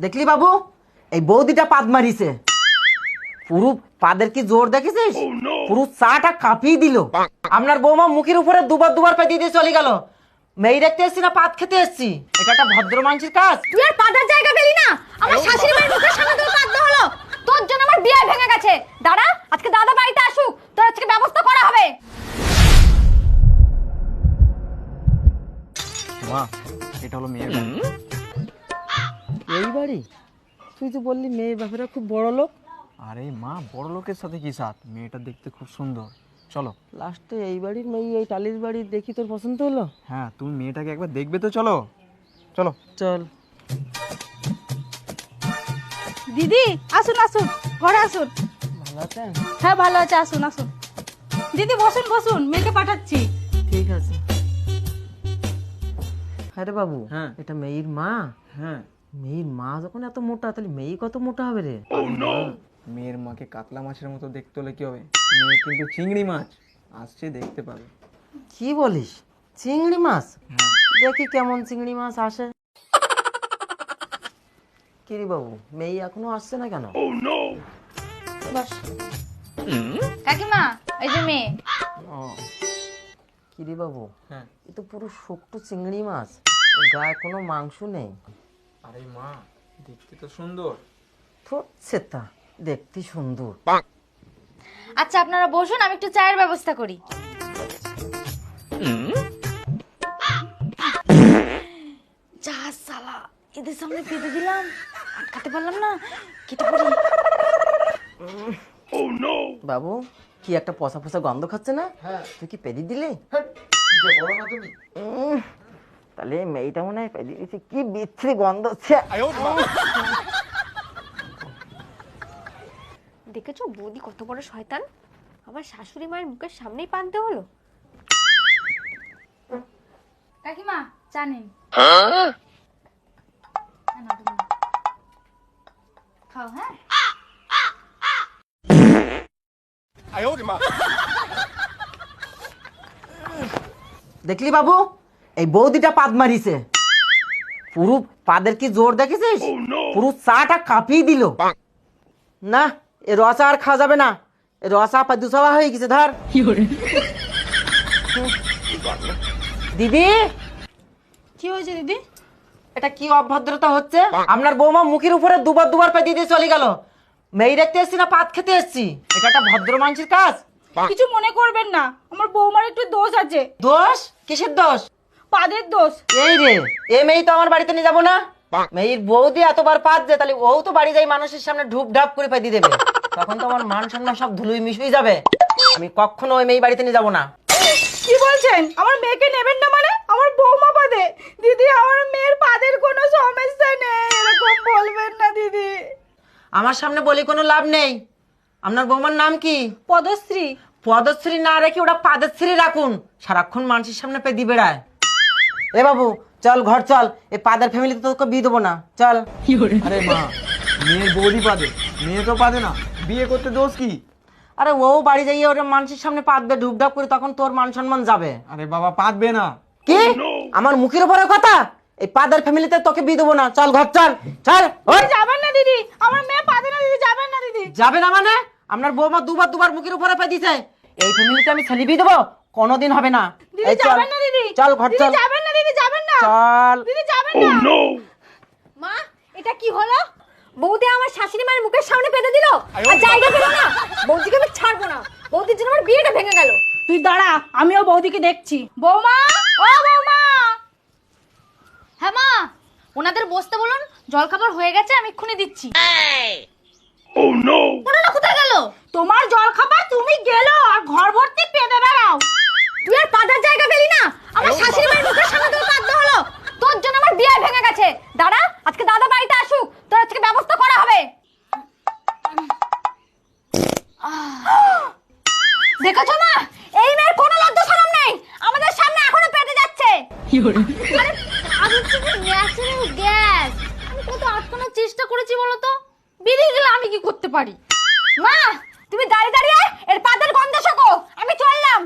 দেখলি বাবু, এই বৌদিটা পাদ মারিছে। পুরো পাদের কি জোর দেখেছিস? পুরো চাটা কাঁপিয়ে দিল। আপনার বৌমা মুখের উপরে দুবার দুবার পা দিয়ে চলে গেল। মেয়ে দেখতে এসছি না পাদ খেতে এসছি? এটা একটা ভদ্র মানুষের কাজ। তুই আর পাদার জায়গা পেলি না? আমার শাশুড়ি মায়ের মুখের সামনে তোর পাদ হলো। তোর জন্য আমার বিয়ে ভেঙে গেছে। দাঁড়া, আজকে দাদা বাড়িতে আসুক, তোর আজকে ব্যবস্থা করা হবে। মা, এটা হলো মেয়ের বাড়ি। এই বাড়ি? তুই তো বললি মেয়ে বাপেরা খুব বড় লোক। আরে মা, বড় লোকের সাথে কি সাথ? মেয়েটা দেখতে খুব সুন্দর। চলো। লাস্টে এই বাড়ির মেয়ে এই টালির বাড়ি দেখি তোর পছন্দ হলো? হ্যাঁ, তুমি মেয়েটাকে একবার দেখবে তো। চলো চলো চল। দিদি আসুন আসুন, ঘরে আসুন। ভালো আছেন? হ্যাঁ ভালো আছে, আসুন আসুন। দিদি বসুন বসুন, মেয়েকে পাঠাচ্ছি। ঠিক আছে। আরে বাবু, হ্যাঁ। এটা মেয়ের মা? হ্যাঁ। মেয়ের মা যখন এত মোটা, তাহলে মেয়ে কত মোটা হবে রে? মেয়ের মাকে কাতলা মাছের মতো দেখতে হলে কি হবে? মেয়ে কিন্তু চিংড়ি মাছ। আসছে, দেখতে পাবে। কি বলিস? চিংড়ি মাছ? হ্যাঁ। দেখি কেমন চিংড়ি মাছ আসে। কিরে বাবু, মেয়ে এখনো আসছে না কেন? বস। কাকিমা, এই যে মেয়ে। ও, কিরে বাবু, হ্যাঁ। এ তো পুরো শুকনো চিংড়ি মাছ, গায়ে কোনো মাংস নেই। আরে মা, দেখতে তো সুন্দর। সেটা দেখতে সুন্দর। আচ্ছা আপনারা বসুন, আমি একটু চায়ের ব্যবস্থা করি। যা সালা, এদের সামনে পেতে দিলাম, আটকাতে পারলাম না। কেটে পড়ি। বাবু, কি একটা পচা পচা গন্ধ খাচ্ছে না? তুই কি পেদি দিলি? তাহলে মেয়েটা মনে হয় পেদি দিয়েছে। কি বিচ্ছিরি গন্ধ হচ্ছে। দেখেছো বৌদি কত বড় শয়তান, আমার শাশুড়ি মায়ের মুখের সামনেই পানতে হলো। কাকিমা চা নিন। খাও। হ্যাঁ দেখলি বাবু, এই বৌদিটা পাদ মারিছে। পুরো পাদের কি জোর দেখেছিস? পুরো চাটা কাঁপিয়ে দিল। না, এ রসা আর খাওয়া যাবে না। এ রসা দুসবা হয়ে গেছে। ধর দিদি। কি হয়েছে দিদি? এটা কি অভদ্রতা হচ্ছে? আপনার বৌমা মুখের উপরে দুবার দুবার পা দিয়ে চলে গেল। মেয়ে দেখতে এসছি না পাদ খেতে এসছি? এটা একটা ভদ্র মানুষের কাজ। কিছু মনে করবেন না, আমার বৌমার একটু দোষ আছে। দোষ? কিসের দোষ? পাদের দোষ। এই রে, এ মেয়ে তো আমার বাড়িতে নিয়ে যাবো না। মেয়ের বৌদি এতবার পাদ যে, তাহলে ও তো বাড়ি যাই মানুষের সামনে ঢুপ ঢাপ করে পাই দিয়ে দেবে। তখন তো আমার মান সম্মান সব ধুলোই মিশুই যাবে। আমি কখনো ওই মেয়ে বাড়িতে নিয়ে যাবো না। কি বলছেন? আমার মেয়েকে নেবেন না মানে? আমার বৌমা পাদে। দিদি, আমার মেয়ের পাদের কোনো সমস্যা নেই, এরকম বলবেন না দিদি। আমার সামনে বলে কোনো লাভ নেই। আপনার বৌমার নাম কি? পদশ্রী। পদশ্রী না রেখে ওটা পাদশ্রী রাখুন। সারাক্ষণ মানুষের সামনে পেদি বেড়ায়। এ বাবু চল, ঘর চল। এই পাদের ফ্যামিলিতে তোকে বিয়ে দেবো না। চল। আরে মা, মেয়ের বৌদি পাদে, মেয়ে তো পাদে না। বিয়ে করতে দোষ কি? আরে ও বাড়ি যাইয়ে ওটা মানুষের সামনে পাদবে ঢুপঢাপ করে, তখন তোর মান সম্মান যাবে। আরে বাবা, পাদবে না। কি? আমার মুখের উপরে কথা? এই পাদের ফ্যামিলিতে তোকে বিয়ে দেবো না। চল ঘর চল। চল। ওই যাবেন না দিদি, আমার মেয়ে পাদে না দিদি, যাবেন না দিদি। যাবে না মানে? আপনার বৌমা দুবার দুবার মুখের উপরে পা দিছে। এই ফ্যামিলিতে আমি ছেলে বিয়ে দেবো? কোনোদিন হবে না। দিদি এই চল। যাবেন না দিদি। চল ঘর দিদি চল। যাবেন না দিদি, যাবেন না। চল। দিদি যাবেন না। মা, এটা কি হলো? বৌদি আমার শাশুড়ি মায়ের মুখের সামনে পেতে দিল, আর জায়গা পেল না। বৌদিকে আমি ছাড়বো না। বৌদির জন্য আমার বিয়েটা ভেঙে গেল। তুই দাঁড়া, আমিও বৌদিকে দেখছি। বৌমা, ও বৌমা। হ্যাঁ মা, ওনাদের বসতে বলুন, জলখাবার হয়ে গেছে, আমি এক্ষুনি দিচ্ছি। ওনারা কোথায় গেল? তোমার জলখাবার তুমি গেল, আর ঘর ভর্তি পেতে বেড়াও। তুই আর পাদার জায়গা পেলি না? আমার শাশুড়ি মায়ের মুখের সামনে তোর পাদ হলো। তোর জন্য আমার বিয়ে ভেঙে গেছে। দাঁড়া, আজকে দাদা বাড়িতে আসুক, তোর আজকে ব্যবস্থা করা হবে। দেখেছো মা, এই মেয়ের কোনো লজ্জা শরম নেই, আমাদের সামনে এখনো পেতে যাচ্ছে। আরে আগে থেকে ন্যাচারাল গ্যাস, আমি কত আটকানোর চেষ্টা করেছি বলো তো। বেরিয়ে গেলে আমি কি করতে পারি? মা, তুমি দাঁড়িয়ে দাঁড়িয়ে এর পাদের গন্ধ শোকো, আমি চললাম।